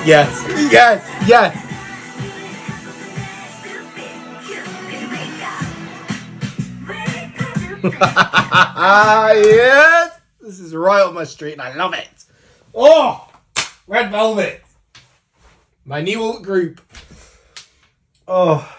Yes, yes, yes. Yes, this is right up my street and I love it. Oh, Red Velvet, my new Ult Group. Oh.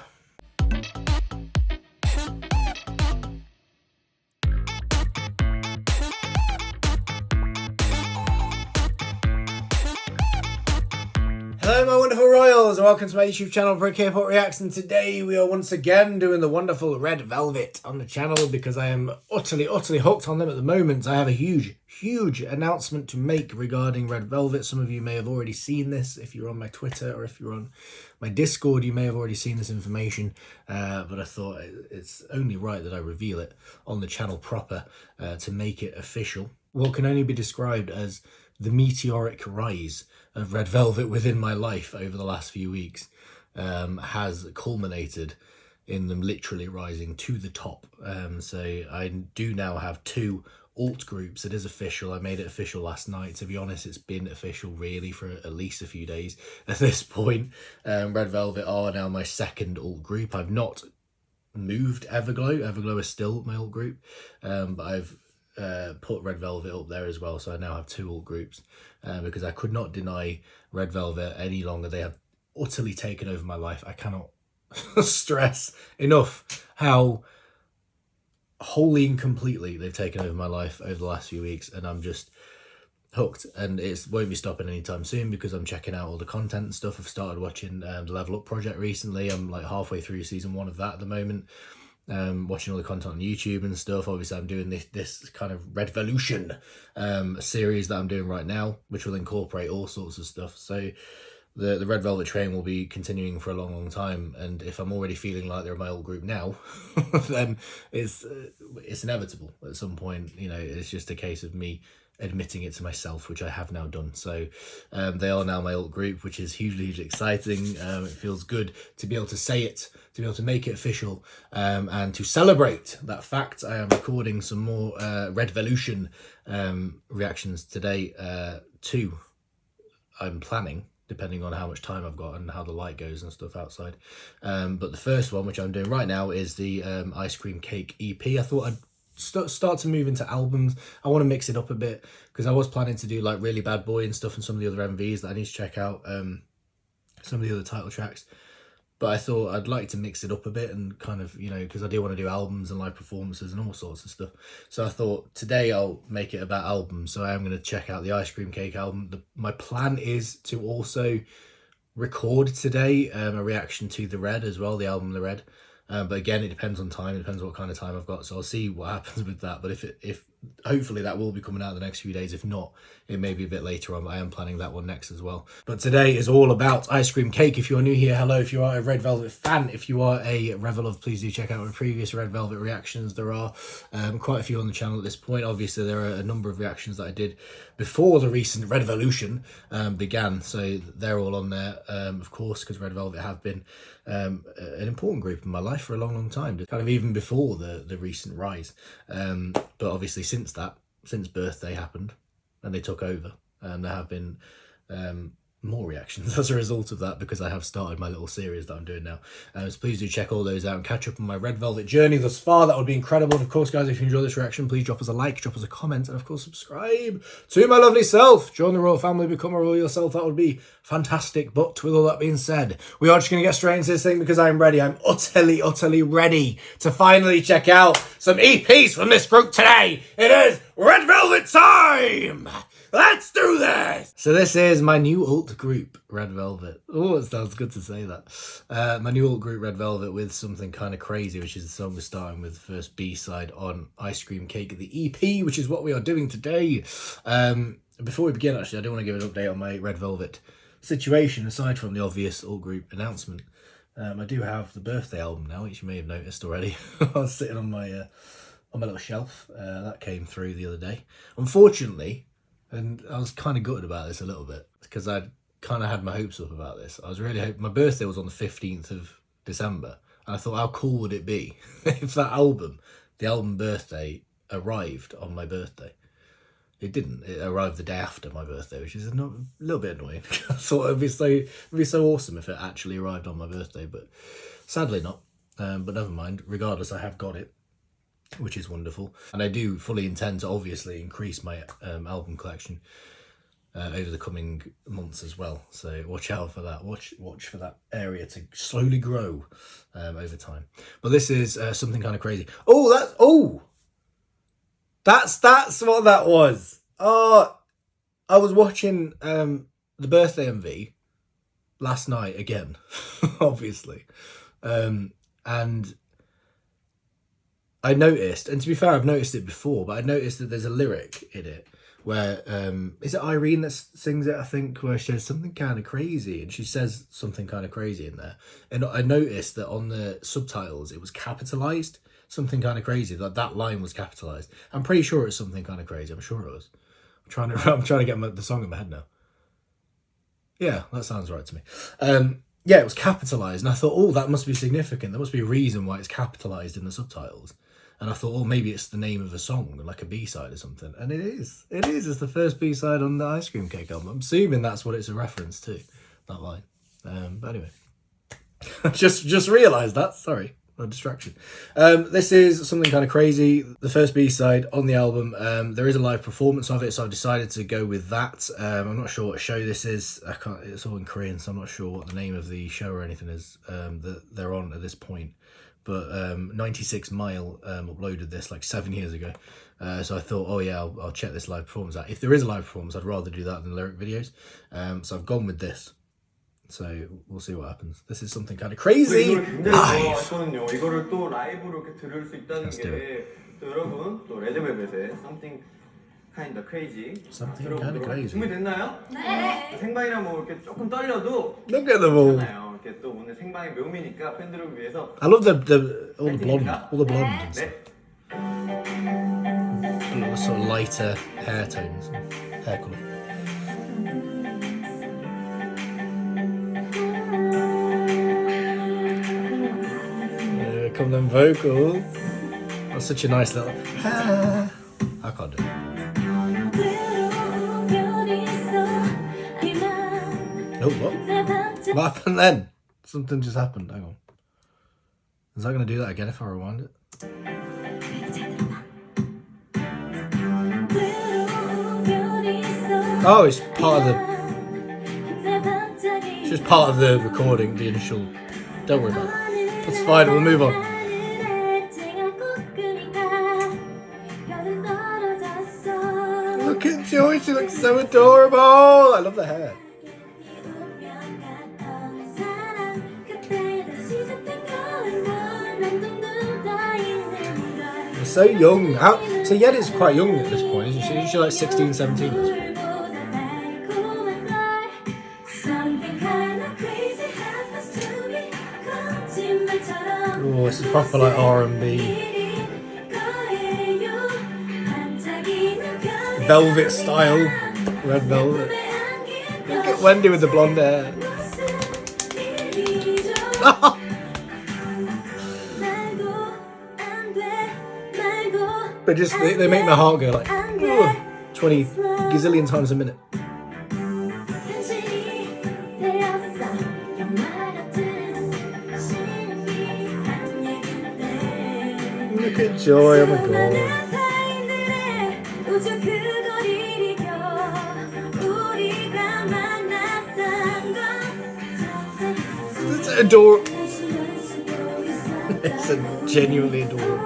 Hello my wonderful royals, welcome to my YouTube channel for K-pop Reacts, and today we are once again doing the wonderful Red Velvet on the channel because I am utterly hooked on them at the moment. I have a huge announcement to make regarding Red Velvet. Some of you may have already seen this if you're on my Twitter, or if you're on my Discord you may have already seen this information, but I thought it's only right that I reveal it on the channel proper to make it official. What can only be described as the meteoric rise of Red Velvet within my life over the last few weeks has culminated in them literally rising to the top. So I do now have 2 Ult groups. It is official. I made it official last night. To be honest, it's been official really for at least a few days at this point. Red Velvet are now my 2nd Ult group. I've not moved Everglow. Everglow is still my Ult group, but I've put Red Velvet up there as well, so I now have 2 Ult groups because I could not deny Red Velvet any longer. They have utterly taken over my life. I cannot stress enough how wholly and completely they've taken over my life over the last few weeks, and I'm just hooked, and it won't be stopping anytime soon because I'm checking out all the content and stuff. I've started watching the Level Up project recently. I'm like halfway through season 1 of that at the moment. Watching all the content on YouTube and stuff. Obviously I'm doing this kind of RedVelution series that I'm doing right now, which will incorporate all sorts of stuff. So the Red Velvet train will be continuing for a long time, and if I'm already feeling like they're my old group now, then it's inevitable at some point. You know, it's just a case of me admitting it to myself, which I have now done. So they are now my Ult group, which is hugely exciting. It feels good to be able to say it, to be able to make it official, and to celebrate that fact. I am recording some more RedVelution reactions today too. I'm planning, depending on how much time I've got and how the light goes and stuff outside. But the first one, which I'm doing right now, is the Ice Cream Cake EP. I thought I'd start to move into albums. I want to mix it up a bit because I was planning to do like Really Bad Boy and stuff and some of the other MVs that I need to check out, some of the other title tracks. But I thought I'd like to mix it up a bit and kind of, you know, because I do want to do albums and live performances and all sorts of stuff. So I thought today I'll make it about albums. So I am going to check out the Ice Cream Cake album. My plan is to also record today a reaction to The Red as well, the album The Red. But again, it depends on time. It depends what kind of time I've got. So I'll see what happens with that. But if hopefully that will be coming out the next few days. If not, it may be a bit later on. But I am planning that one next as well. But today is all about Ice Cream Cake. If you are new here, hello. If you are a Red Velvet fan, if you are a Revelov, please do check out my previous Red Velvet reactions. There are quite a few on the channel at this point. Obviously, there are a number of reactions that I did before the recent RedVelution began. So they're all on there, of course, because Red Velvet have been an important group in my life for a long time, kind of even before the recent rise. But obviously since birthday happened and they took over, there have been more reactions as a result of that because I have started my little series that I'm doing now. So please do check all those out and catch up on my Red Velvet journey thus far. That would be incredible. And of course, guys, if you enjoy this reaction, please drop us a like, drop us a comment, and of course subscribe to my lovely self. Join the royal family, become a royal yourself. That would be fantastic. But with all that being said, we are just going to get straight into this thing because I'm ready. I'm utterly ready to finally check out some EPs from this group today. It is Red Velvet time! Let's do this! So this is my new Ult group, Red Velvet. Oh, it sounds good to say that. My new Ult group, Red Velvet, with something kind of crazy, which is the song we're starting with, the first B-side on Ice Cream Cake, the EP, which is what we are doing today. Before we begin, actually, I do want to give an update on my Red Velvet situation, aside from the obvious Ult group announcement. I do have the birthday album now, which you may have noticed already. I was sitting on my little shelf. That came through the other day. Unfortunately, and I was kind of gutted about this a little bit because I'd kind of had my hopes up about this. I was really hoping, my birthday was on the 15th of December, and I thought, how cool would it be if that album, the album Birthday, arrived on my birthday? It didn't. It arrived the day after my birthday, which is a little bit annoying. I thought it'd be so awesome if it actually arrived on my birthday, but sadly not. But never mind. Regardless, I have got it, which is wonderful, and I do fully intend to obviously increase my album collection over the coming months as well. So watch out for that. Watch for that area to slowly grow over time. But this is something kind of crazy. That's what that was. Oh, I was watching the birthday MV last night again, obviously. And I noticed, and to be fair, I've noticed it before, but I noticed that there's a lyric in it where, is it Irene that sings it, I think, where she says something kind of crazy, and she says something kind of crazy in there. And I noticed that on the subtitles, it was capitalized. Something kind of crazy, that line was capitalized. I'm pretty sure it's something kind of crazy. I'm sure it was. I'm trying to get the song in my head now. Yeah, that sounds right to me. Yeah, it was capitalized, and I thought, oh, that must be significant. There must be a reason why it's capitalized in the subtitles. And I thought, oh, maybe it's the name of a song, like a B-side or something. And it is. It's the first B-side on the Ice Cream Cake album. I'm assuming that's what it's a reference to, that line. But anyway, just realised that. Sorry. A distraction. This is something kind of crazy. The first B-side on the album. There is a live performance of it, so I've decided to go with that. I'm not sure what show this is. It's all in Korean, so I'm not sure what the name of the show or anything is that they're on at this point. But 96 Mile uploaded this like 7 years ago. So I thought, oh yeah, I'll check this live performance out. If there is a live performance, I'd rather do that than lyric videos. So I've gone with this. So we'll see what happens. This is something kind of crazy. 이거를 또 라이브로 이렇게 들을 수 있다는 게 또 여러분 또 레드벨벳의 Something Kinda Crazy Something crazy. 준비됐나요? 네. 생방이라 뭐 이렇게 조금 떨려도 Look at them all. 이렇게 또 오늘 생방의 묘미니까 팬들을 위해서 I love all the blonde and stuff. The sort of lighter hair tones, hair colour. Come them vocals. That's such a nice little. I can't do it. Oh, what? What happened then? Something just happened. Hang on. Is that going to do that again if I rewind it? Oh, it's part of the. It's just part of the recording, the initial. Don't worry about it. That's fine, we'll move on. Look at Joy, she looks so adorable. I love the hair. They're so young. So Yed is quite young at this point, isn't she? She's like 16, 17 at this point. Oh, this is proper like R&B. Velvet style. Red velvet. Look at Wendy with the blonde hair. They make my heart go like 20 gazillion times a minute. Look at Joy, oh my god. It's adorable. It's genuinely adorable.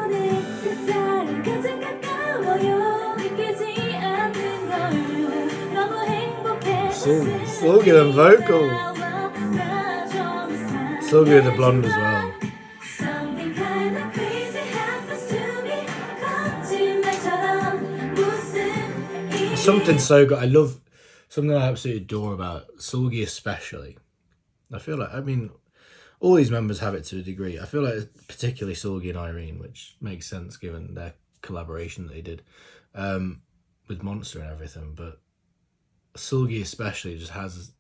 So good and vocal. So good the blonde as well. Something so good. I love something I absolutely adore about Sulgi especially. I feel like, I mean, all these members have it to a degree. I feel like particularly Sulgi and Irene, which makes sense given their collaboration that they did with Monster and everything. But Sulgi especially just has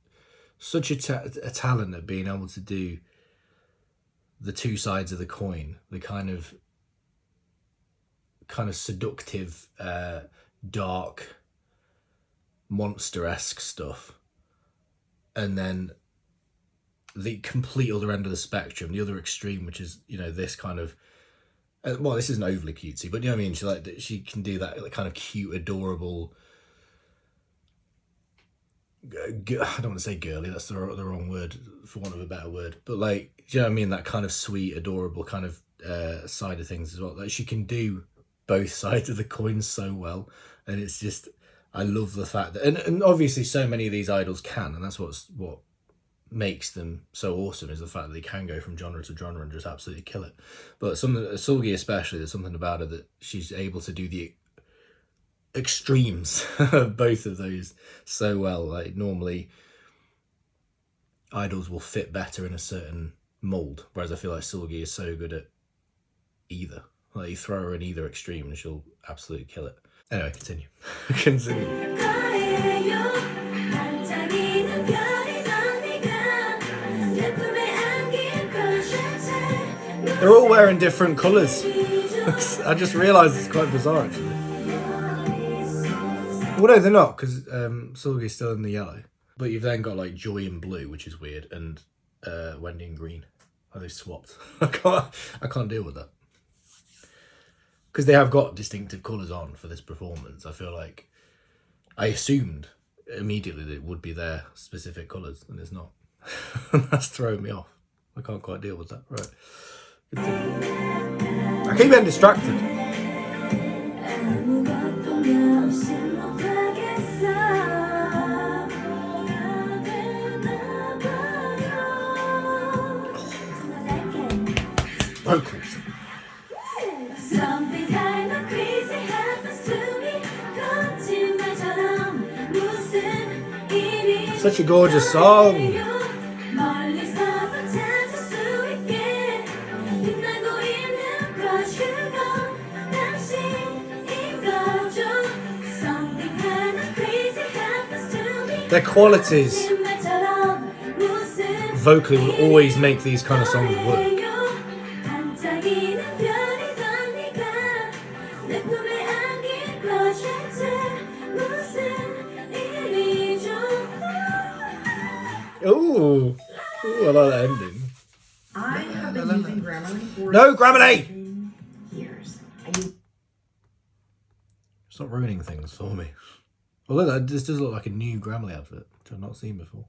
such a talent at being able to do the two sides of the coin, the kind of seductive, dark, monster-esque stuff, and then the complete other end of the spectrum, the other extreme, which is, you know, this kind of, well, this isn't overly cutesy, but you know what I mean? She can do that kind of cute, adorable, I don't want to say girly, that's the wrong word, for want of a better word, but like, do you know what I mean? That kind of sweet, adorable kind of side of things as well. Like, she can do both sides of the coin so well, and it's just, I love the fact that, and obviously so many of these idols can, and that's what makes them so awesome, is the fact that they can go from genre to genre and just absolutely kill it. But something, Sulgi especially, there's something about her that she's able to do the extremes of both of those so well. Like, normally idols will fit better in a certain mold, whereas I feel like Sulgi is so good at either. Like, you throw her in either extreme and she'll absolutely kill it. Anyway, continue. Continue. They're all wearing different colours. I just realised it's quite bizarre, actually. Well, no, they're not, because Sulgi's still in the yellow. But you've then got, like, Joy in blue, which is weird, and Wendy in green. Oh, they've swapped. I can't deal with that. Because they have got distinctive colours on for this performance. I feel like I assumed immediately that it would be their specific colours, and it's not. That's throwing me off. I can't quite deal with that. Right. I keep getting distracted. Vocals. Such a gorgeous song. Their qualities vocally will always make these kind of songs work. Ooh, I like that ending. I have been using Grammarly for No, Grammarly! years. Stop ruining things for me. Although this does look like a new Grammarly advert, which I've not seen before.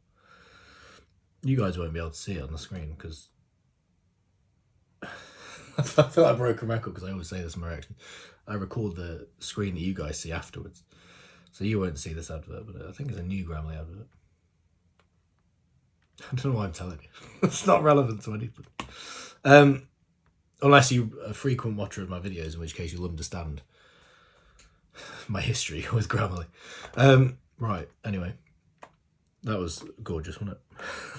You guys won't be able to see it on the screen because I feel like I broke a record because I always say this in my reaction. I record the screen that you guys see afterwards, so you won't see this advert, but I think it's a new Grammarly advert. I don't know why I'm telling you. It's not relevant to anything. Unless you're a frequent watcher of my videos, in which case you'll understand my history with Grammarly. Right, anyway. That was gorgeous, wasn't it?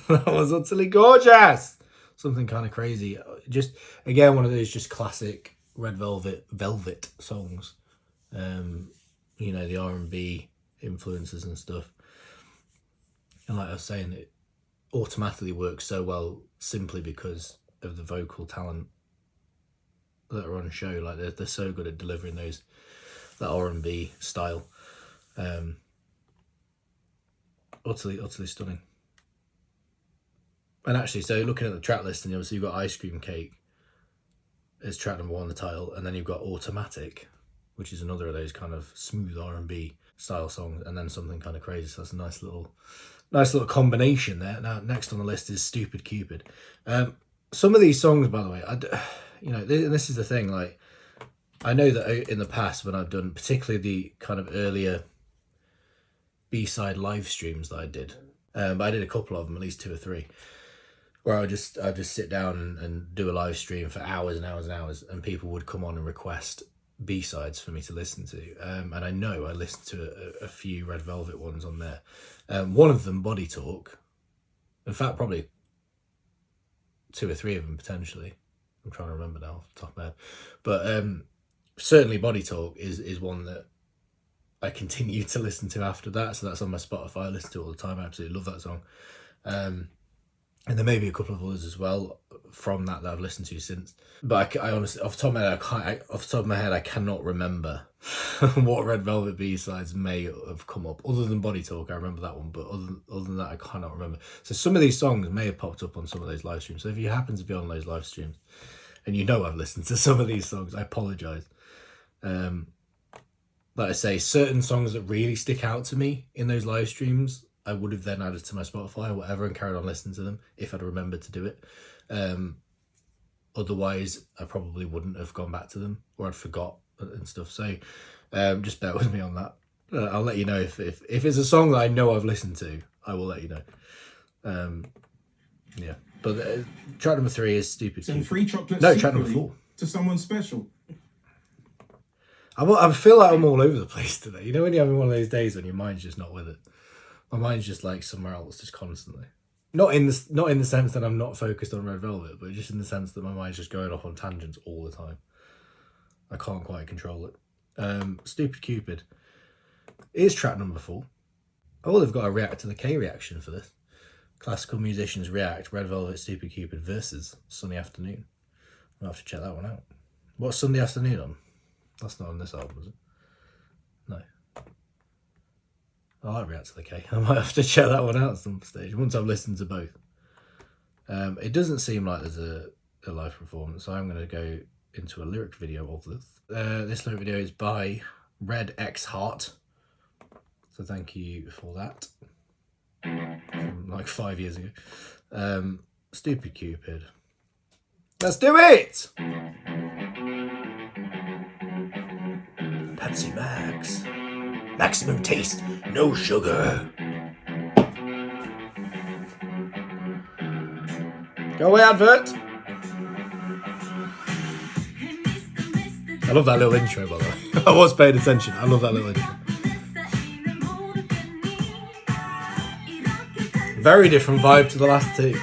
That was utterly gorgeous! Something kind of crazy. Just, again, one of those just classic Red Velvet songs. You know, the R&B influences and stuff. And like I was saying, it automatically works so well simply because of the vocal talent that are on show. Like, they're so good at delivering that R&B style. Utterly stunning. And actually, so looking at the track list, and obviously you've got Ice Cream Cake as track number 1, the title, and then you've got Automatic, which is another of those kind of smooth R&B style songs, and then Something Kind of Crazy. So that's a nice little combination there. Now, next on the list is Stupid Cupid. Some of these songs, by the way, you know, this is the thing, like, I know that in the past when I've done particularly the kind of earlier B-side live streams that I did, but I did a couple of them, at least 2 or 3, where I just sit down and do a live stream for hours and hours and hours, and people would come on and request B-sides for me to listen to. And I know I listened to a few Red Velvet ones on there. One of them, Body Talk. In fact, probably 2 or 3 of them potentially. I'm trying to remember now off the top of my head. But certainly Body Talk is one that I continue to listen to after that. So that's on my Spotify. I listen to it all the time. I absolutely love that song. And there may be a couple of others as well from that I've listened to since. But I honestly, off the top of my head, I cannot remember what Red Velvet B-sides may have come up. Other than Body Talk, I remember that one. But other than that, I cannot remember. So some of these songs may have popped up on some of those live streams. So if you happen to be on those live streams, and you know I've listened to some of these songs, I apologise. Like I say, certain songs that really stick out to me in those live streams, I would have then added to my Spotify or whatever and carried on listening to them if I'd remembered to do it. Otherwise, I probably wouldn't have gone back to them, or I'd forgot and stuff. So just bear with me on that. I'll let you know if it's a song that I know I've listened to, I will let you know. Yeah, but track number 3 is Stupid Send Cupid. free chocolate No, track number 4. to someone special. I feel like I'm all over the place today. You know when you're having one of those days when your mind's just not with it? My mind's just like somewhere else, just constantly. Not in the sense that I'm not focused on Red Velvet, but just in the sense that my mind's just going off on tangents all the time. I can't quite control it. Stupid Cupid is track number 4. Oh, they've got a React to the K reaction for this. Classical musicians react Red Velvet Stupid Cupid versus Sunday Afternoon. I'll have to check that one out. What's Sunday Afternoon on? That's not on this album, is it? No. I like React to the K. I might have to check that one out at some stage once I've listened to both. It doesn't seem like there's a live performance, so I'm going to go into a lyric video of this. This lyric video is by Red X Heart, so thank you for that. From like 5 years ago. Stupid Cupid. Let's do it! Pepsi Max. Maximum taste, no sugar. Go away, advert. I love that little intro, by the way. I was paying attention. I love that little intro. Very different vibe to the last two.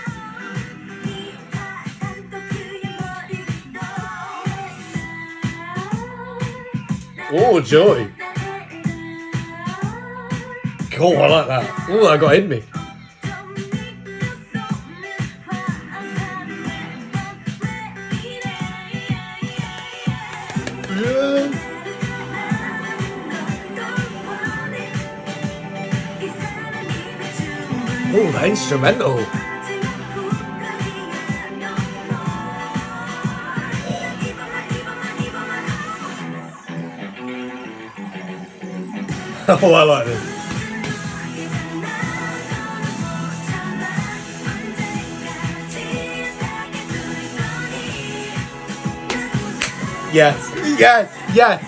Oh, joy. Oh, I like that. Oh, that got in me. Oh, the instrumental. Oh, I like this. Yes, yes, yes.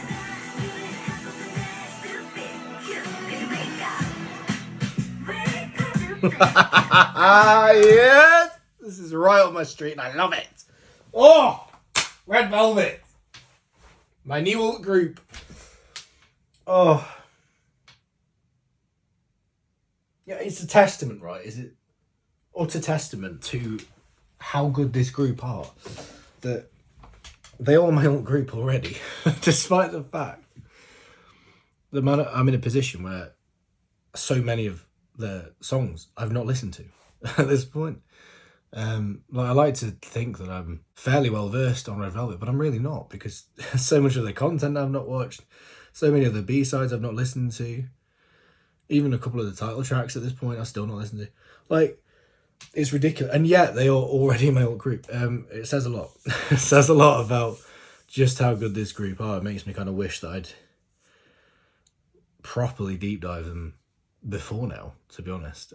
Yes, this is right up my street and I love it. Oh, Red Velvet, my new Ult Group. Oh, yeah, it's a testament, right? Is it utter testament to how good this group are that they are my Ult Group already, despite the fact that I'm in a position where so many of the songs I've not listened to at this point. Like I like to think that I'm fairly well versed on Red Velvet, but I'm really not, because so much of the content I've not watched, so many of the B-sides I've not listened to, even a couple of the title tracks at this point I've still not listened to. Like, it's ridiculous, and yet they are already in my Ult Group. It says a lot. It says a lot about just how good this group are. It makes me kind of wish that I'd properly deep dive them before now, to be honest.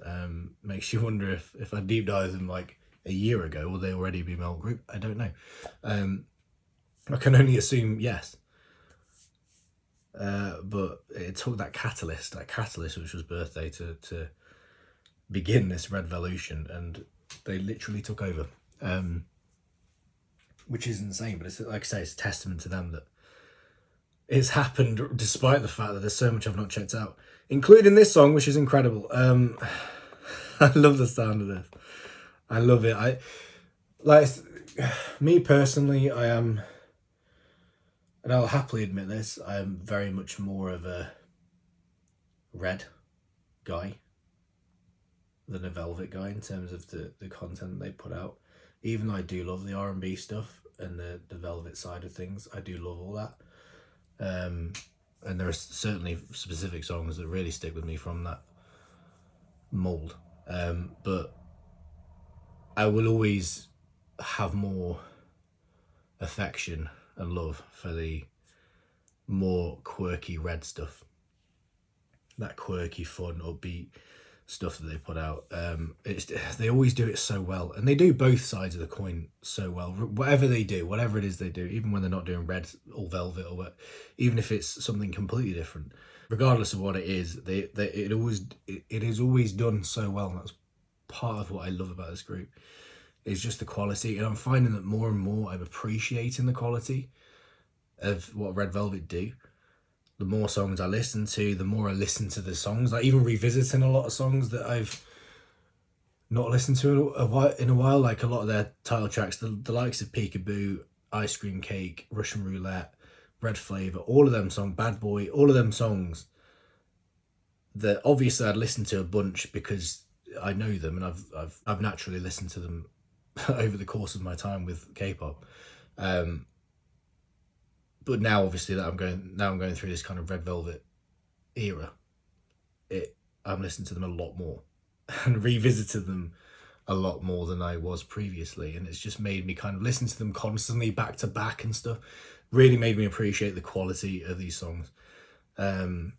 Makes you wonder if I deep dive them like a year ago, will they already be my Ult Group? I don't know. I can only assume yes. But it took that catalyst which was birthday to begin this RedVelution, and they literally took over, which is insane. But it's, like I say, it's a testament to them that it's happened despite the fact that there's so much I've not checked out, including this song, which is incredible. I love the sound of this. I love it. I like, me personally, I am, and I'll happily admit this, I am very much more of a Red guy. than a Velvet guy in terms of the content they put out. Even though I do love the R&B stuff and the Velvet side of things, I do love all that. And there are certainly specific songs that really stick with me from that mold. But I will always have more affection and love for the more quirky Red stuff. That quirky, fun, upbeat stuff that they put out. They always do it so well, and they do both sides of the coin so well. Whatever they do, whatever it is they do, even when they're not doing Red or Velvet or what, even if it's something completely different, regardless of what it is, it is always done so well. And that's part of what I love about this group, is just the quality. And I'm finding that more and more I'm appreciating the quality of what Red Velvet do. The more songs I listen to, the more I listen to the songs. Like even revisiting a lot of songs that I've not listened to in a while, like a lot of their title tracks, the likes of Peekaboo, Ice Cream Cake, Russian Roulette, Red Flavor, all of them songs, Bad Boy, all of them songs that obviously I'd listened to a bunch because I know them and I've naturally listened to them over the course of my time with K-pop. But now, obviously, that I'm going through this kind of Red Velvet era, I'm listening to them a lot more and revisited them a lot more than I was previously, and it's just made me kind of listen to them constantly back to back and stuff. Really made me appreciate the quality of these songs, and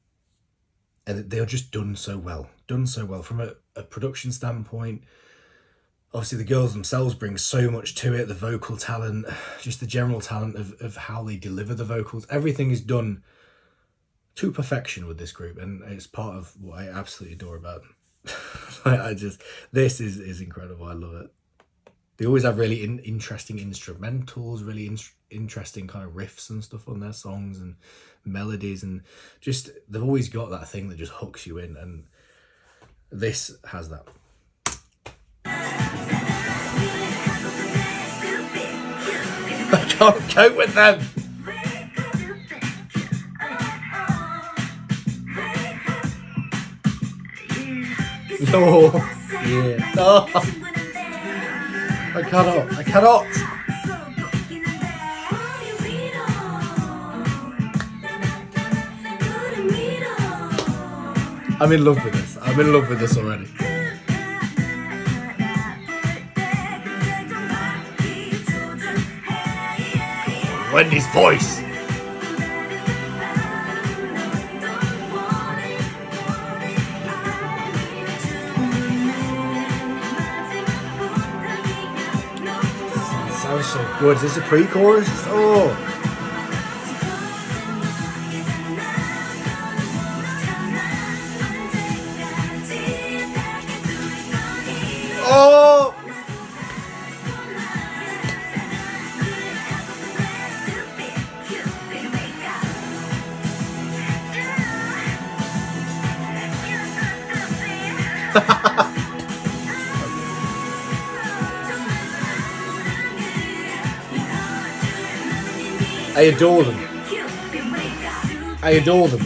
they're just done so well from a production standpoint. Obviously, the girls themselves bring so much to it, the vocal talent, just the general talent of how they deliver the vocals. Everything is done to perfection with this group, and it's part of what I absolutely adore about them. This is incredible. I love it. They always have really interesting instrumentals, really interesting kind of riffs and stuff on their songs and melodies, and just they've always got that thing that just hooks you in, and this has that. I can't cope with them. No. Yeah. No. I cannot. I'm in love with this. I'm in love with this already. Wendy's voice. It sounds so good. Is this a pre-chorus? Oh. Oh. I adore them. I adore them.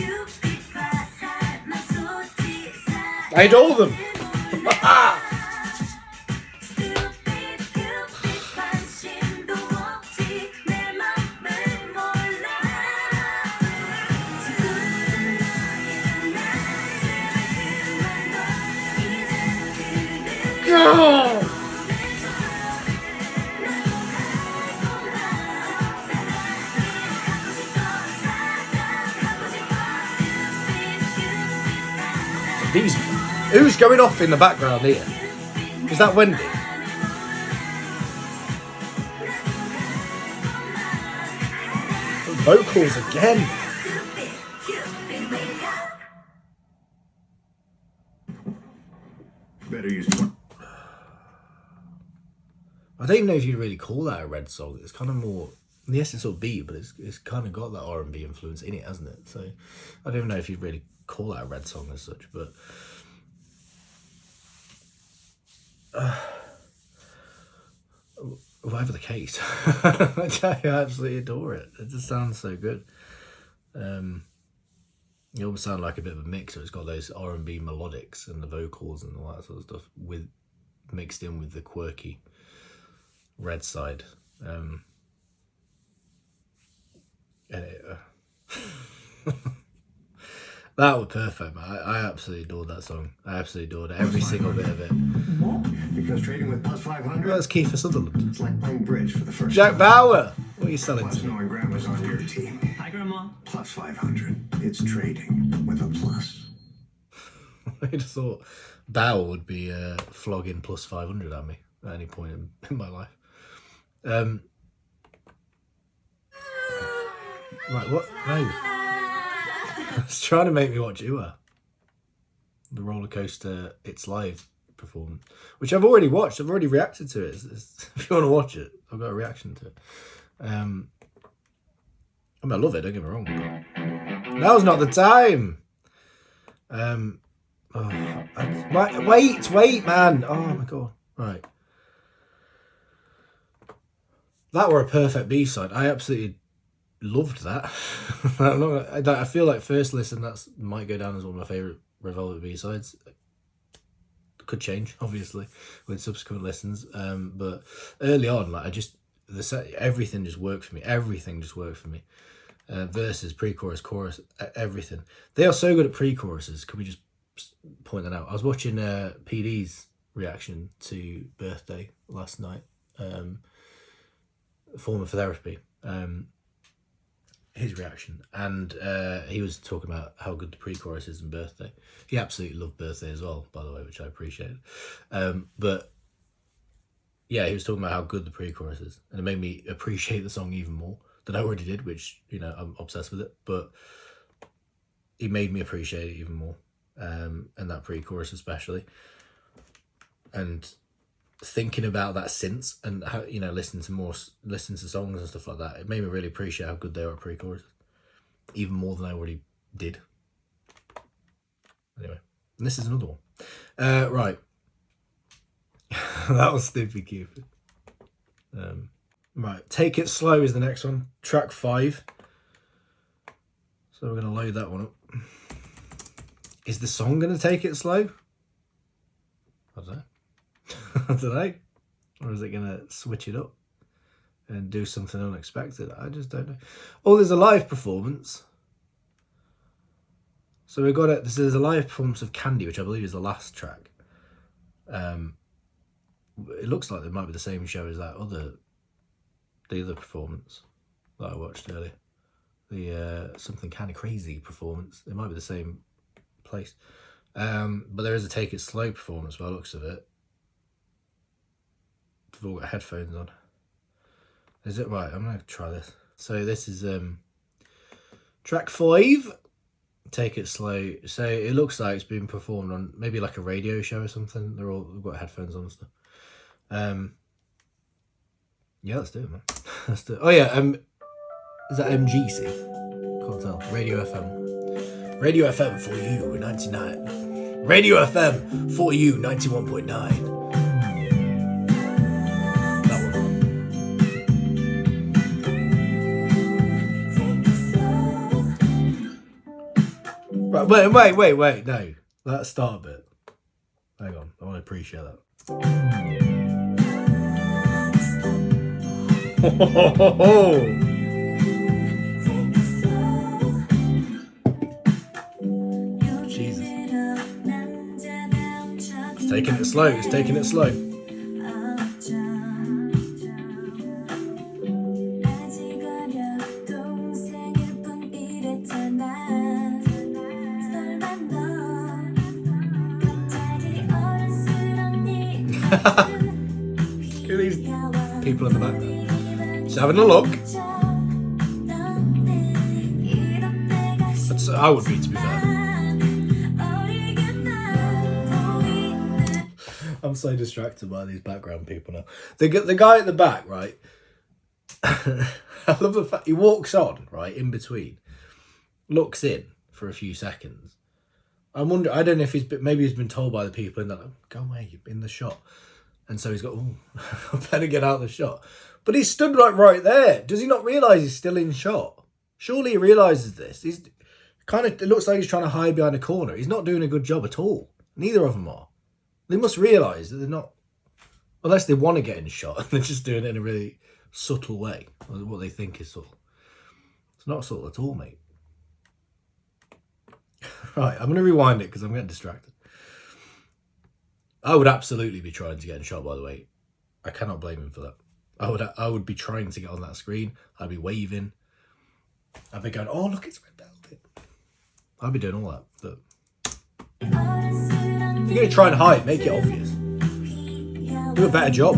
I adore them. Girl. Who's going off in the background here? Is that Wendy? Vocals again. Better use. I don't even know if you'd really call that a Red song. It's kind of more, yes, it's upbeat, but it's kind of got that R&B influence in it, hasn't it? So I don't even know if you'd really call that a Red song as such, but whatever the case, I absolutely adore it. It just sounds so good. It almost sounds like a bit of a mix. So it's got those R&B melodics and the vocals and all that sort of stuff with mixed in with the quirky red side. That was perfect, man. I absolutely adored that song. I absolutely adored it. Every single bit of it. Because trading with plus 500, Well, that's Kiefer Sutherland. it's like playing bridge for the first Jack time. Bauer. What are you selling Plus to me? knowing Grandma's on your team. Hi, Grandma. Plus 500. It's trading with a plus. I just thought Bauer would be flogging plus 500 at me at any point in my life. Right, what? No. It's trying to make me watch Ua. The roller coaster It's Live performance, which I've already watched. I've already reacted to it. If you want to watch it, I've got a reaction to it. I mean, I love it, don't get me wrong. But now's not the time. Wait, man. Oh my god. Right. That were a perfect B-side. I absolutely loved that. I feel like first listen, that might go down as one of my favourite Red Velvet B-sides. Could change, obviously, with subsequent listens. But early on, like everything just worked for me. Everything just worked for me. Verses, pre-chorus, chorus, everything. They are so good at pre-choruses. Can we just point that out? I was watching PD's reaction to Birthday last night. Former for Therapy. His reaction, and he was talking about how good the pre-chorus is in Birthday. He absolutely loved Birthday as well, by the way, which I appreciated. But yeah, he was talking about how good the pre-chorus is, and it made me appreciate the song even more than I already did, which, you know, I'm obsessed with it, but he made me appreciate it even more, and that pre-chorus especially. And thinking about that since, and how, you know, listening to songs and stuff like that, it made me really appreciate how good they are at pre-chorus, even more than I already did. Anyway, and this is another one. Right. That was Stupid Cupid. Right, Take It Slow is the next one, track 5. So we're going to load that one up. Is the song going to take it slow? I don't know. I don't know. Or is it going to switch it up and do something unexpected? I just don't know. Oh, there's a live performance. So we've got it. This is a live performance of Candy, which I believe is the last track. It looks like it might be the same show as the other performance that I watched earlier. The Something Kind of Crazy performance. It might be the same place. But there is a Take It Slow performance by the looks of it. They've all got headphones on. Is it right? I'm going to try this. So this is track 5, Take It Slow. So it looks like it's been performed on maybe like a radio show or something. They've got headphones on and stuff. Yeah, let's do it, man. Let's do it. Oh yeah, is that MGC? Can't tell. Radio FM. Radio FM for you, 99. Radio FM for you, 91.9. Right, wait, no. That start bit. Hang on, I want to appreciate that. Jesus. It's taking it slow, it's taking it slow. Look at these people in the background. Just having a look. I would be, to be fair. I'm so distracted by these background people now. The guy at the back, right? I love the fact he walks on, right, in between, looks in for a few seconds. I wonder, I don't know if maybe he's been told by the people in that, go away, in the shot. And so he's got, oh, I better get out of the shot. But he's stood like right there. Does he not realise he's still in shot? Surely he realises this. It looks like he's trying to hide behind a corner. He's not doing a good job at all. Neither of them are. They must realise that they're not, unless they want to get in shot, and they're just doing it in a really subtle way, what they think is subtle. It's not subtle at all, mate. Right, I'm going to rewind it because I'm getting distracted. I would absolutely be trying to get in shot, by the way. I cannot blame him for that. I would be trying to get on that screen. I'd be waving. I'd be going, oh, look, it's red velvet. I'd be doing all that. But if you're going to try and hide, make it obvious. Do a better job.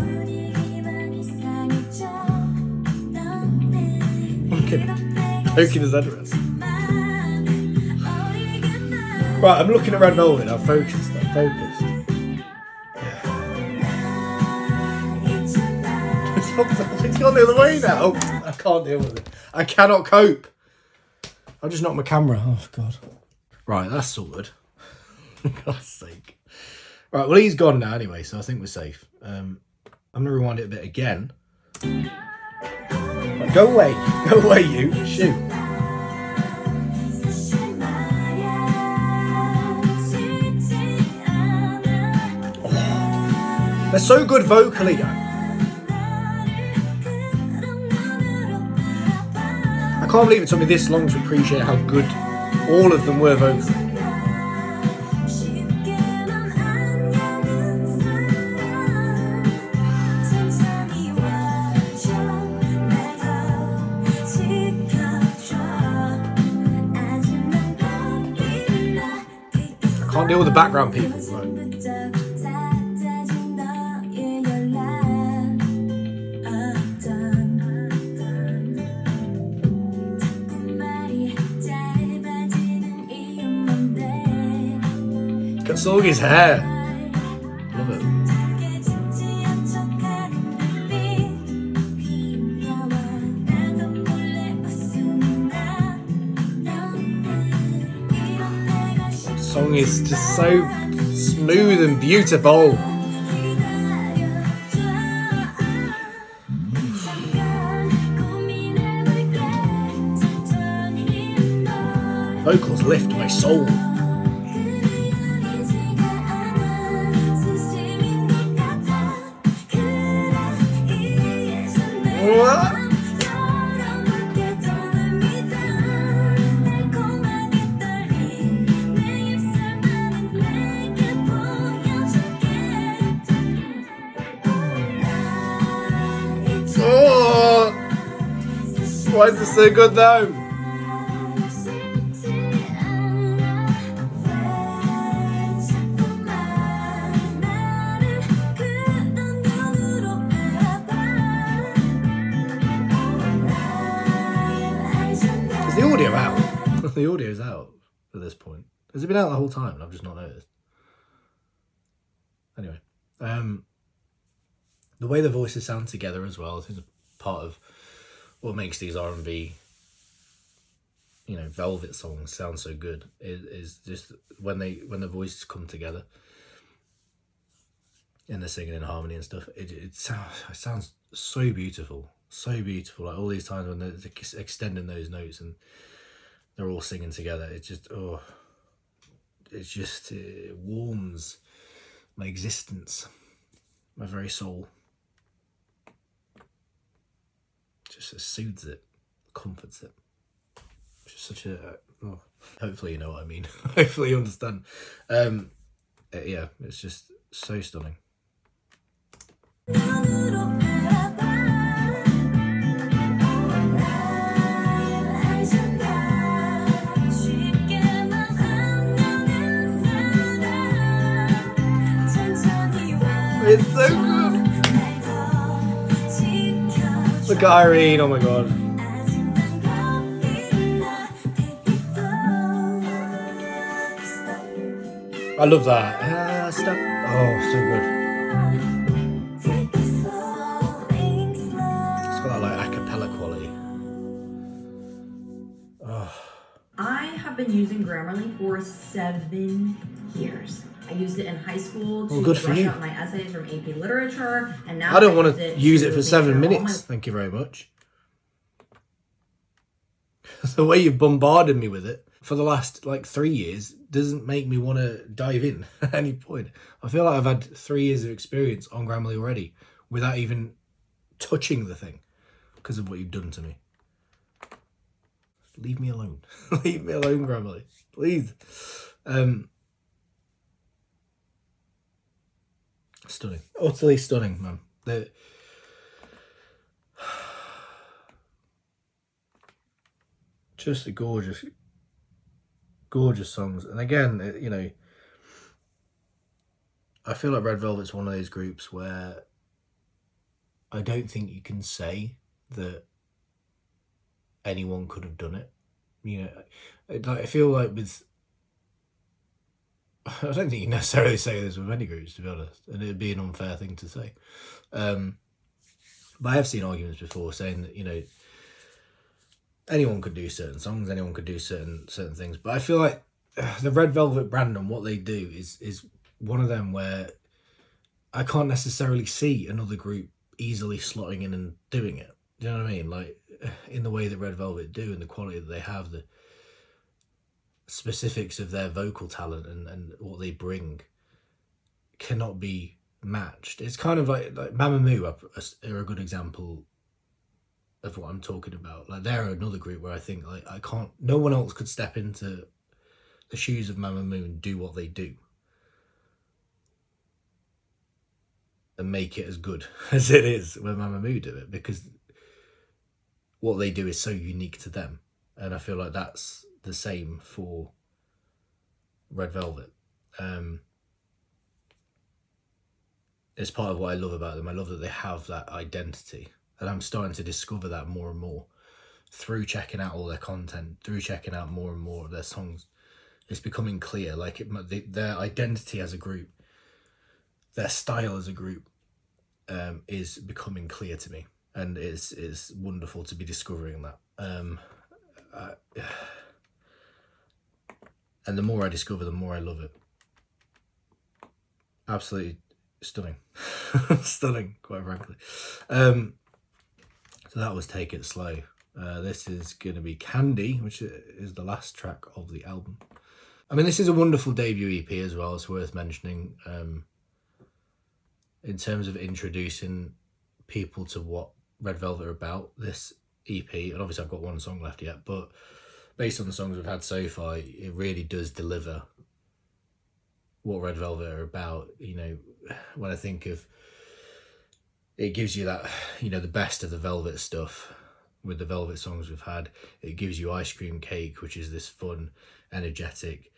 Look at him poking his head around. Right, I'm looking at red velvet. I'm focused. It's gone the other way now. I can't deal with it. I cannot cope. I'll just knock my camera. Oh, God. Right, that's sorted. For God's sake. Right, well, he's gone now anyway, so I think we're safe. I'm going to rewind it a bit again. Right, go away. Go away, you. Shoot. Oh. They're so good vocally, guys. I can't believe it took me this long to appreciate how good all of them were vocally. I can't deal with the background people. Right? Cut all his hair. Love it. Song is just so smooth and beautiful. Vocals lift my soul. What? Oh! Why is this so good though? Is the audio out? The audio's out at this point. Has it been out the whole time and I've just not noticed? Anyway, the way the voices sound together as well, I think is part of what makes these R&B, velvet songs sound so good. Is just when the voices come together and they're singing in harmony and stuff. It sounds so beautiful, so beautiful. Like all these times when they're extending those notes and they're all singing together. It warms my existence, my very soul. Just soothes it, comforts it. It's just such a... hopefully you know what I mean. Hopefully you understand. Yeah, it's just so stunning. It's so good. Look at Irene, oh my god. I love that. Stop. Oh, so good. It's got that like a cappella quality. Oh. I have been using Grammarly for 7 years. I used it in high school to brush out my essays from AP Literature, and now I don't want to use it for 7 minutes. Thank you very much. The way you've bombarded me with it for the last like 3 years doesn't make me want to dive in at any point. I feel like I've had 3 years of experience on Grammarly already without even touching the thing because of what you've done to me. Leave me alone. Leave me alone, Grammarly. Please. Stunning. Utterly stunning, man. Just a gorgeous, gorgeous songs. And again, you know, I feel like Red Velvet's one of those groups where I don't think you can say that anyone could have done it. You know, I feel like with... I don't think you necessarily say this with many groups, to be honest, and it'd be an unfair thing to say. But I have seen arguments before saying that, you know, anyone could do certain songs, anyone could do certain things. But I feel like the Red Velvet brand and what they do is one of them where I can't necessarily see another group easily slotting in and doing it. Do you know what I mean? Like, in the way that Red Velvet do and the quality that they have, the specifics of their vocal talent and what they bring cannot be matched. It's kind of like Mamamoo are a good example of what I'm talking about. Like, they're another group where I think like no one else could step into the shoes of Mamamoo and do what they do and make it as good as it is when Mamamoo do it, because what they do is so unique to them. And I feel like that's the same for Red Velvet. It's part of what I love about them. I love that they have that identity, and I'm starting to discover that more and more through checking out all their content, through checking out more and more of their songs. It's becoming clear, like their identity as a group, their style as a group, is becoming clear to me, and it's wonderful to be discovering that. And the more I discover, the more I love it. Absolutely stunning. Stunning, quite frankly. So that was Take It Slow. This is going to be Candy, which is the last track of the album. I mean, this is a wonderful debut EP as well. It's worth mentioning in terms of introducing people to what Red Velvet are about. This EP, and obviously I've got one song left yet, but based on the songs we've had so far, it really does deliver what Red Velvet are about. You know, when I think of it, gives you that, you know, the best of the Velvet stuff with the Velvet songs we've had. It gives you Ice Cream Cake, which is this fun, energetic,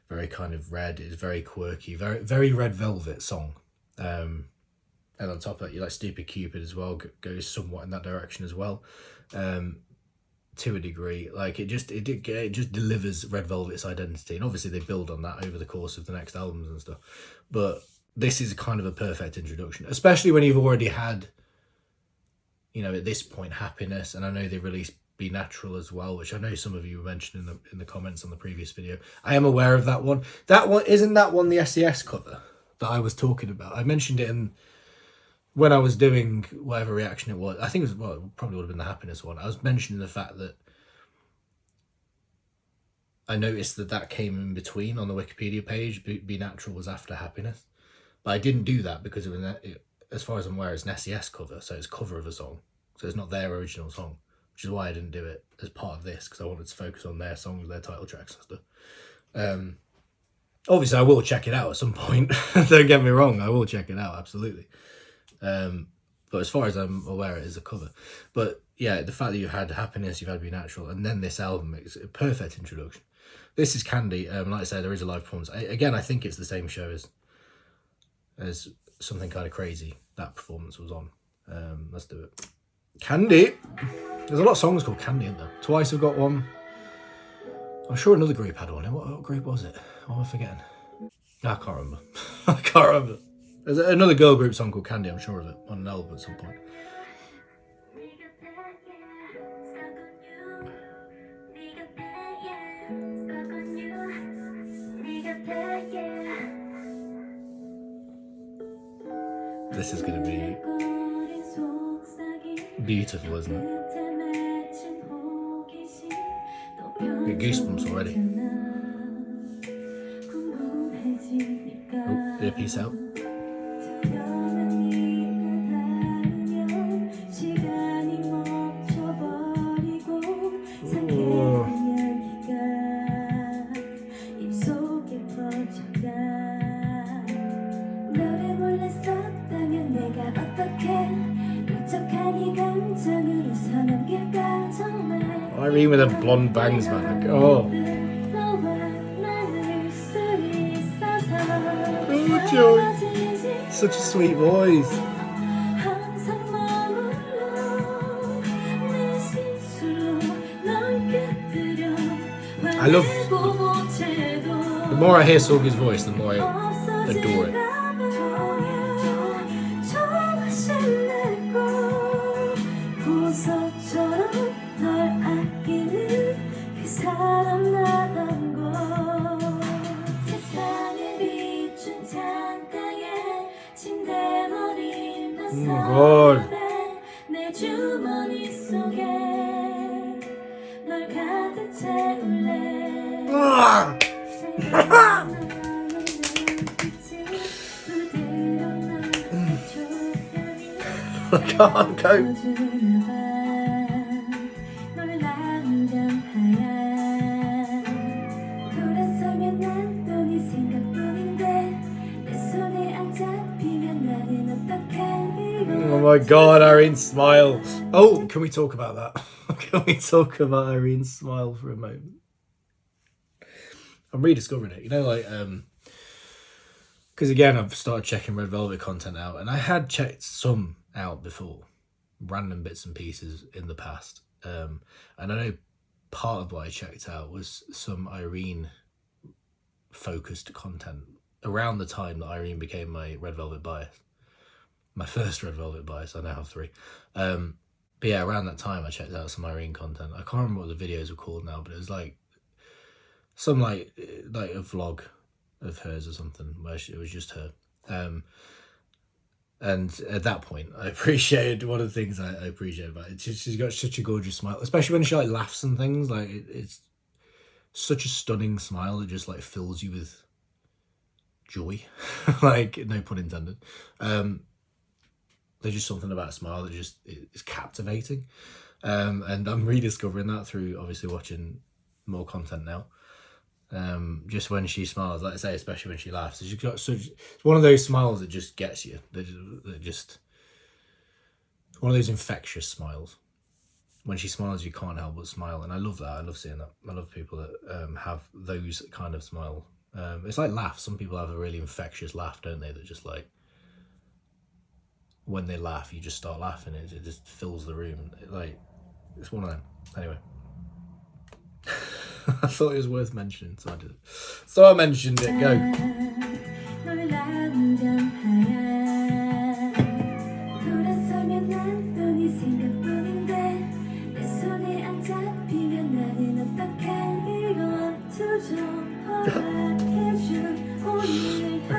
very kind of red. It's very quirky, very very Red Velvet song. And on top of that, you like Stupid Cupid as well, goes somewhat in that direction as well. To a degree, like it just delivers Red Velvet's identity, and obviously they build on that over the course of the next albums and stuff. But this is kind of a perfect introduction, especially when you've already had, you know, at this point, Happiness, and I know they released Be Natural as well, which I know some of you were mentioning in the comments on the previous video. I am aware of that one. That one isn't that one the SES cover that I was talking about. I mentioned it when I was doing whatever reaction it was. I think it probably would have been the Happiness one. I was mentioning the fact that I noticed that came in between on the Wikipedia page. Be Natural was after Happiness. But I didn't do that because as far as I'm aware, it's an SES cover, so it's a cover of a song. So it's not their original song, which is why I didn't do it as part of this, because I wanted to focus on their songs, their title tracks and stuff. Obviously, I will check it out at some point. Don't get me wrong, I will check it out, absolutely. But as far as I'm aware, it is a cover. But yeah, the fact that you had Happiness, you've had Be Natural, and then this album is a perfect introduction. This is Candy. Like I said, there is a live performance. Again, I think it's the same show as Something Kind of Crazy. That performance was on. Let's do it. Candy. There's a lot of songs called Candy in there. Twice have got one. I'm sure another group had one. What group was it? What am I forgetting? I can't remember. I can't remember. There's another girl group song called Candy, I'm sure of it, on an album at some point. This is going to be beautiful, isn't it? Get goosebumps already. Peace out. Irene with her blonde bangs, man. Like, oh. Oh, Joey. Such a sweet voice. I love... The more I hear Sorgi's voice, the more I adore it. Oh God. I can't cope. Oh my God, Irene's smile. Oh, can we talk about that? Can we talk about Irene's smile for a moment? I'm rediscovering it, you know, like, because again, I've started checking Red Velvet content out, and I had checked some out before, random bits and pieces in the past. And I know part of what I checked out was some Irene focused content around the time that Irene became my Red Velvet bias. My first Red Velvet bias. I now have 3. But yeah, around that time I checked out some Irene content. I can't remember what the videos were called now, but it was like some like a vlog of hers or something where it was just her. And at that point, I appreciated one of the things I appreciate about it. She's got such a gorgeous smile, especially when she like laughs and things. Like it's such a stunning smile that just like fills you with joy. Like, no pun intended. There's just something about a smile that just is captivating. And I'm rediscovering that through obviously watching more content now. Just when she smiles, like I say, especially when she laughs, she's got such, it's one of those smiles that just gets you. That just one of those infectious smiles. When she smiles, you can't help but smile, and I love that. I love seeing that. I love people that have those kind of smile. It's like laughs. Some people have a really infectious laugh, don't they? That just like, when they laugh, you just start laughing. It just fills the room. It's one of them. Anyway. I thought it was worth mentioning, so I did it. So I mentioned it. Go. I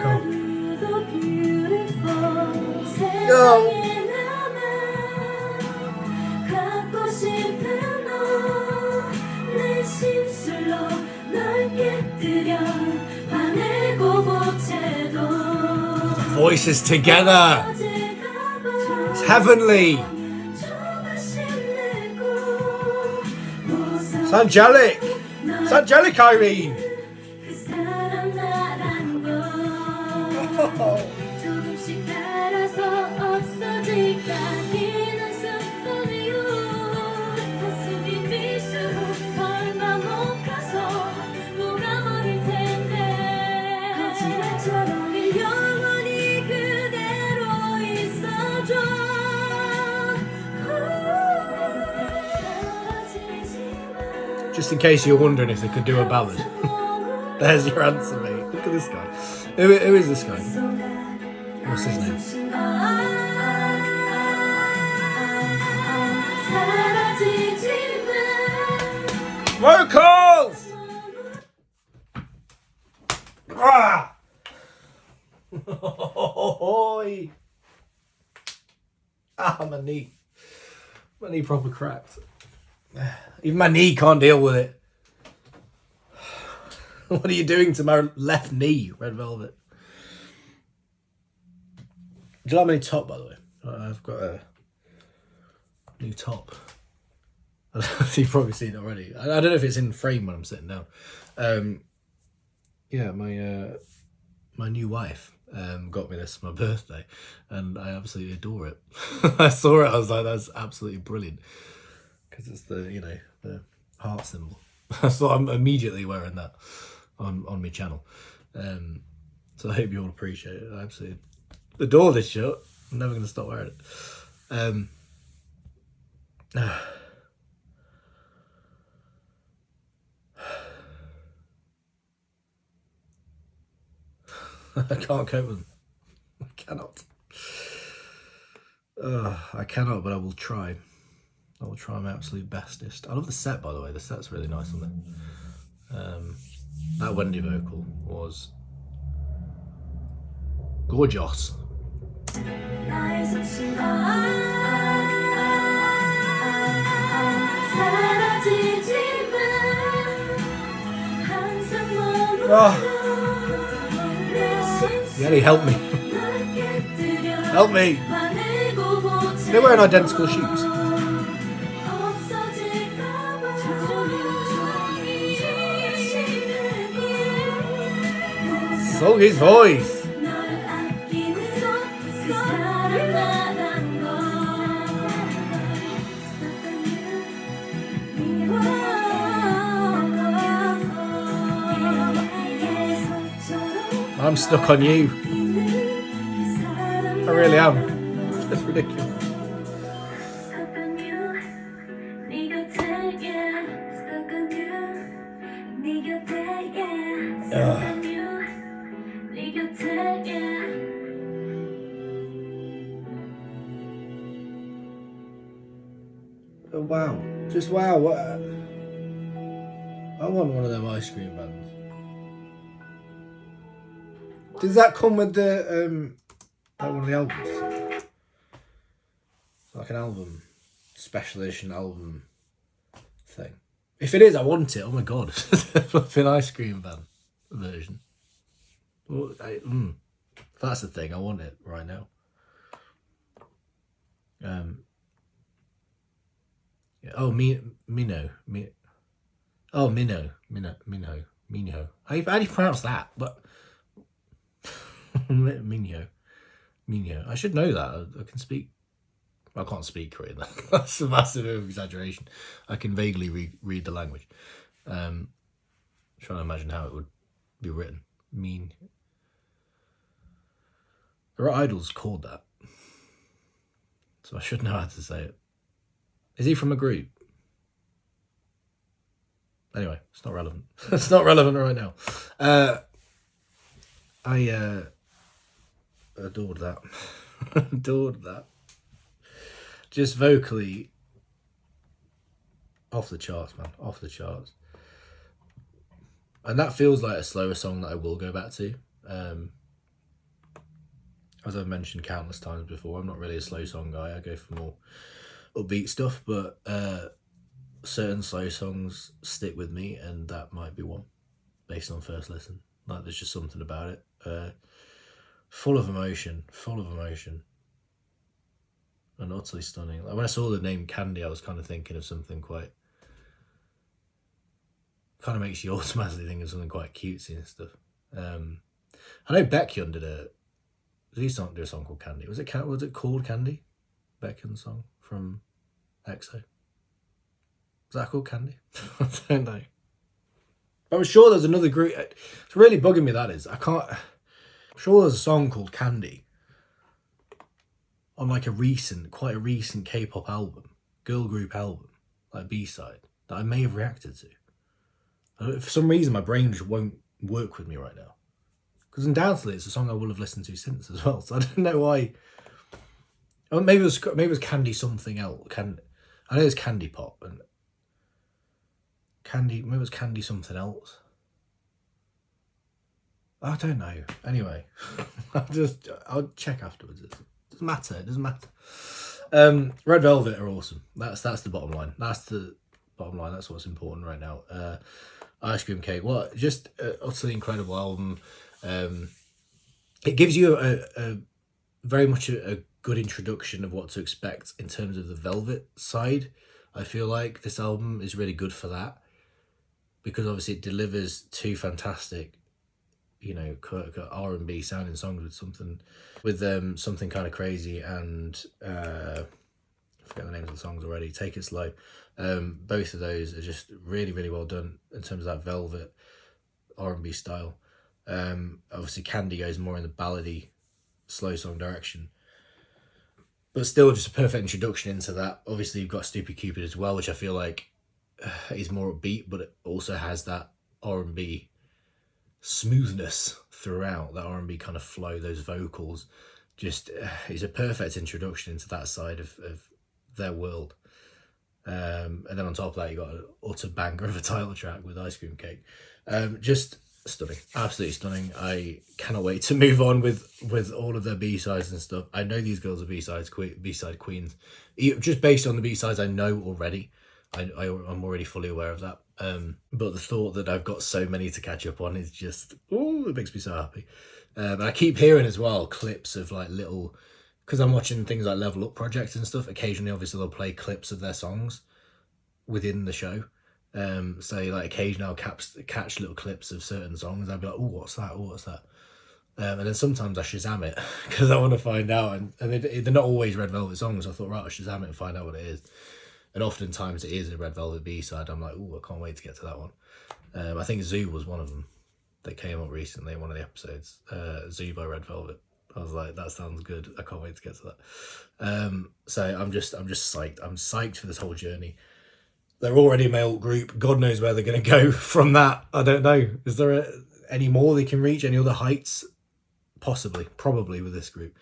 can't. No. Voices together. It's heavenly. It's angelic. It's angelic, Irene. Oh. Just in case you're wondering if they could do a ballad, there's your answer, mate. Look at this guy. Who is this guy? What's his name? Vocals! Ah! My knee. My knee proper cracked. Even my knee can't deal with it. What are you doing to my left knee, Red Velvet? Do you like my new top, by the way? I've got a new top. You've probably seen it already. I don't know if it's in frame when I'm sitting down. Yeah, my new wife got me this for my birthday, and I absolutely adore it. I saw it, I was like, that's absolutely brilliant, because it's the the heart symbol. So I'm immediately wearing that on my channel. So I hope you all appreciate it. I absolutely adore this shirt. I'm never going to stop wearing it. I can't cope with them. I cannot. I cannot, but I will try. I will try my absolute bestest. I love the set, by the way. The set's really nice on there. That Wendy vocal was gorgeous. Oh. Yelly, help me. Help me. They're wearing identical shoes. Soggy's voice. I'm stuck on you. I really am. It's ridiculous. Oh, wow. Just wow. What? I want one of them ice cream bands. Does that come with the like one of the albums? Like an album, special edition album thing. If it is, I want it. Oh my god, flipping ice cream van version. Well, if that's the thing, I want it right now. Yeah. Oh, Minho. Oh, Minho. How do you pronounce that? But Minho. I should know that. I can speak. I can't speak Korean. That's a massive exaggeration. I can vaguely read the language. Trying to imagine how it would be written. There are idols called that, so I should know how to say it. Is he from a group? Anyway, it's not relevant. It's not relevant right now. I adored that. Adored that. Just vocally off the charts, man. Off the charts. And that feels like a slower song that I will go back to. As I've mentioned countless times before, I'm not really a slow song guy. I go for more upbeat stuff, but certain slow songs stick with me, and that might be one based on first listen. Like, there's just something about it. Full of emotion, and utterly stunning. Like, when I saw the name Candy, I was kind of thinking of something quite, kind of makes you automatically think of something quite cutesy and stuff. I know Baekhyun did he do a song called Candy? Was it called Candy? Baekhyun's song from EXO. Was that called Candy? I don't know. But I'm sure there's another group. It's really bugging me, that is. I'm sure there's a song called Candy on like quite a recent K-pop album, girl group album, like B-side, that I may have reacted to. For some reason, my brain just won't work with me right now. Because undoubtedly, it's a song I will have listened to since as well. So I don't know why. Oh, maybe it was Candy something else. I know it's Candy Pop and Candy. Maybe it was Candy something else. I don't know. Anyway, I'll check afterwards. It doesn't matter. Red Velvet are awesome. That's the bottom line. That's the bottom line. That's what's important right now. Ice Cream Cake. What? Just utterly incredible album. It gives you very much a good introduction of what to expect in terms of the Velvet side. I feel like this album is really good for that, because obviously it delivers two fantastic, you know, R&B sounding songs with something kind of crazy and I forget the names of the songs already. Take It Slow. Both of those are just really, really well done in terms of that Velvet R&B style. Obviously Candy goes more in the ballady, slow song direction, but still just a perfect introduction into that. Obviously you've got Stupid Cupid as well, which I feel like is more upbeat, but it also has that R&B smoothness throughout, that R&B kind of flow, those vocals. Just is a perfect introduction into that side of their world. And then on top of that, you got an utter banger of a title track with Ice Cream Cake. Just stunning, absolutely stunning. I cannot wait to move on with all of their B-sides and stuff. I know these girls are B-side queens, just based on the B-sides I know already. I'm already fully aware of that. But the thought that I've got so many to catch up on is just, it makes me so happy. And I keep hearing as well clips of like little, because I'm watching things like Level Up projects and stuff. Occasionally, obviously, they'll play clips of their songs within the show. So like occasionally I'll catch little clips of certain songs. I'll be like, oh, what's that? Oh, what's that? And then sometimes I Shazam it because I want to find out. And they're not always Red Velvet songs. So I thought, right, I'll Shazam it and find out what it is. And oftentimes it is a Red Velvet B-side. I'm like, oh, I can't wait to get to that one. I think Zoo was one of them that came up recently in one of the episodes. Zoo by Red Velvet. I was like, that sounds good. I can't wait to get to that. So I'm just psyched. I'm psyched for this whole journey. They're already a Ult Group. God knows where they're going to go from that. I don't know. Is there any more they can reach? Any other heights? Possibly. Probably with this group.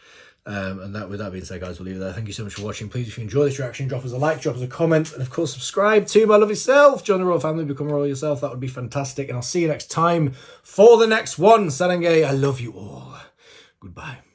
And with that being said, guys, we'll leave it there. Thank you so much for watching. Please, if you enjoy this reaction, drop us a like, drop us a comment, and of course, subscribe to my lovely self. Join the royal family, become a royal yourself. That would be fantastic. And I'll see you next time for the next one. Sarangay, I love you all. Goodbye.